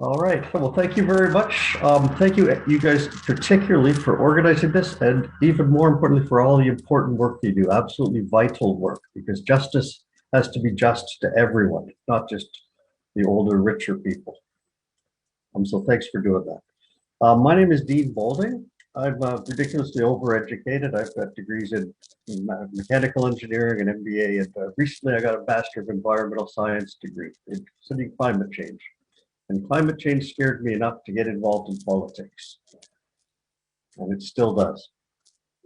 All right. Well, thank you very much. Thank you, you guys, particularly for organizing this, and even more importantly, for all the important work you do. Absolutely vital work, because justice has to be just to everyone, not just the older, richer people. So thanks for doing that. My name is Dean Balding. I'm ridiculously overeducated. I've got degrees in mechanical engineering and MBA, and recently I got a Master of Environmental Science degree in studying climate change. And climate change scared me enough to get involved in politics, and it still does.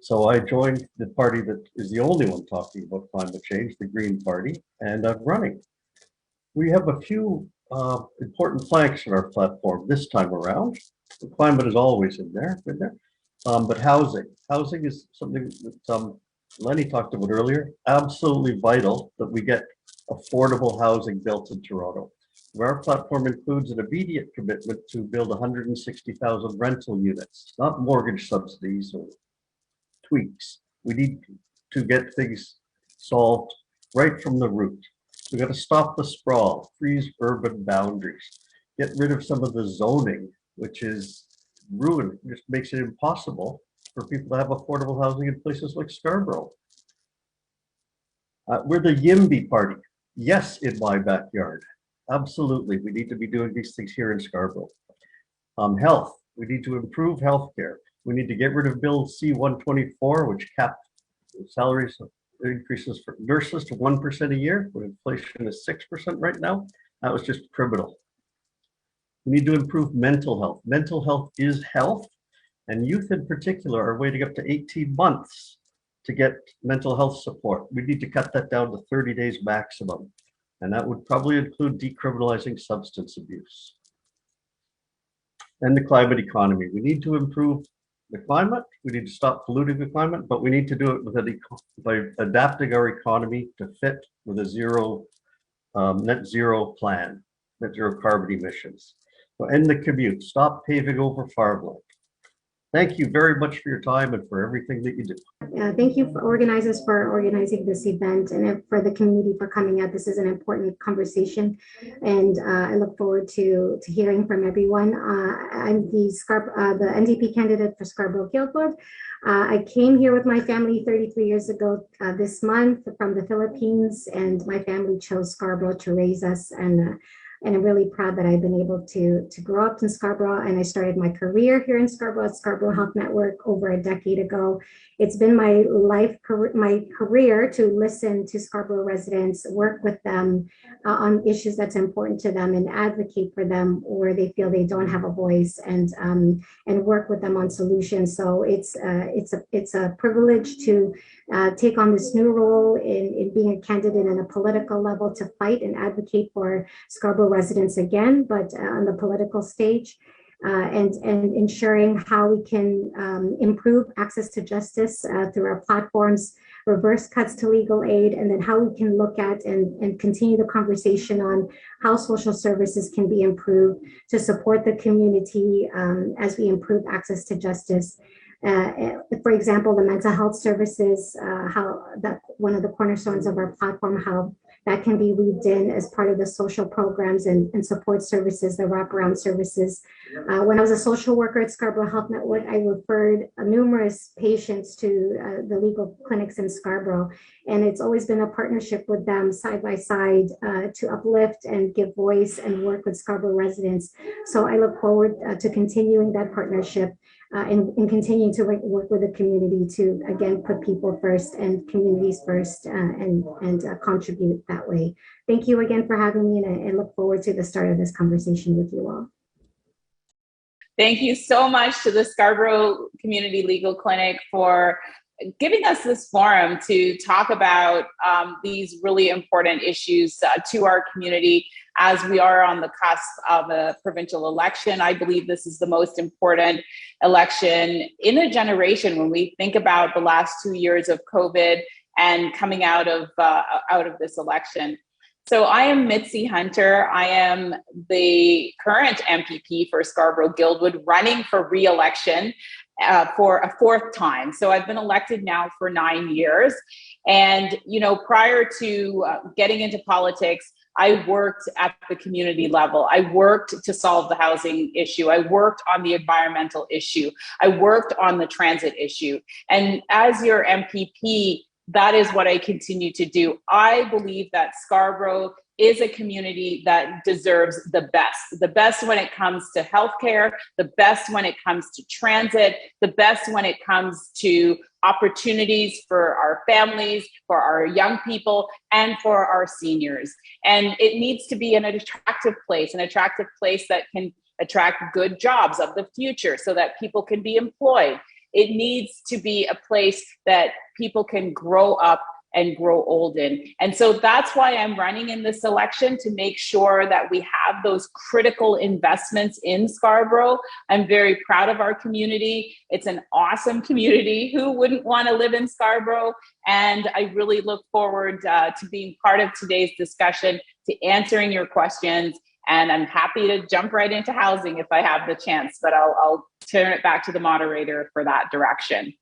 So I joined the party that is the only one talking about climate change, the Green Party, and I'm running. We have a few important planks in our platform this time around. The climate is always in there. But housing is something that Lenny talked about earlier. Absolutely vital that we get affordable housing built in Toronto. Our platform includes an immediate commitment to build 160,000 rental units, not mortgage subsidies or tweaks. We need to get things solved right from the root. We got to stop the sprawl, freeze urban boundaries, get rid of some of the zoning, which is ruined, just makes it impossible for people to have affordable housing in places like Scarborough. We're the YIMBY party. Yes, in my backyard. Absolutely, we need to be doing these things here in Scarborough. Health, we need to improve healthcare. We need to get rid of Bill C-124, which capped salaries increases for nurses to 1% a year, when inflation is 6% right now. That was just criminal. We need to improve mental health. Mental health is health, and youth in particular are waiting up to 18 months to get mental health support. We need to cut that down to 30 days maximum, and that would probably include decriminalizing substance abuse. And the climate economy. We need to improve the climate. We need to stop polluting the climate, but we need to do it with by adapting our economy to fit with a net zero plan, net zero carbon emissions. So end the commute. Stop paving over farmland. Thank you very much for your time and for everything that you do. Thank you for organizers for organizing this event and for the community for coming out. This is an important conversation, and I look forward to hearing from everyone. I'm the NDP candidate for Scarborough Guildwood. I came here with my family 33 years ago this month from the Philippines, and my family chose Scarborough to raise us, and I'm really proud that I've been able to grow up in Scarborough, and I started my career here in Scarborough at Scarborough Health Network over a decade ago. It's been my career to listen to Scarborough residents, work with them on issues that's important to them, and advocate for them where they feel they don't have a voice, and work with them on solutions. So it's a privilege to take on this new role in being a candidate in a political level to fight and advocate for Scarborough residents again, but on the political stage, and ensuring how we can improve access to justice through our platforms, reverse cuts to legal aid, and then how we can look at and continue the conversation on how social services can be improved to support the community as we improve access to justice. For example, the mental health services, how that one of the cornerstones of our platform, how that can be weaved in as part of the social programs and support services, the wraparound services. When I was a social worker at Scarborough Health Network, I referred numerous patients to the legal clinics in Scarborough, and it's always been a partnership with them side by side to uplift and give voice and work with Scarborough residents. So I look forward to continuing that partnership and continuing to work with the community to, again, put people first and communities first and contribute that way. Thank you again for having me, and I look forward to the start of this conversation with you all. Thank you so much to the Scarborough Community Legal Clinic for giving us this forum to talk about these really important issues to our community as we are on the cusp of a provincial election. I believe this is the most important election in a generation when we think about the last 2 years of COVID and coming out of this election. So I am Mitzi Hunter. I am the current MPP for Scarborough Guildwood, running for re-election for a fourth time. So I've been elected now for 9 years. And, you know, prior to getting into politics, I worked at the community level. I worked to solve the housing issue. I worked on the environmental issue. I worked on the transit issue. And as your MPP, that is what I continue to do. I believe that Scarborough is a community that deserves the best when it comes to healthcare, the best when it comes to transit, the best when it comes to opportunities for our families, for our young people, and for our seniors. And it needs to be an attractive place that can attract good jobs of the future so that people can be employed. It needs to be a place that people can grow up and grow old in. And so that's why I'm running in this election, to make sure that we have those critical investments in Scarborough. I'm very proud of our community. It's an awesome community. Who wouldn't want to live in Scarborough? And I really look forward to being part of today's discussion, to answering your questions. And I'm happy to jump right into housing if I have the chance, but I'll turn it back to the moderator for that direction.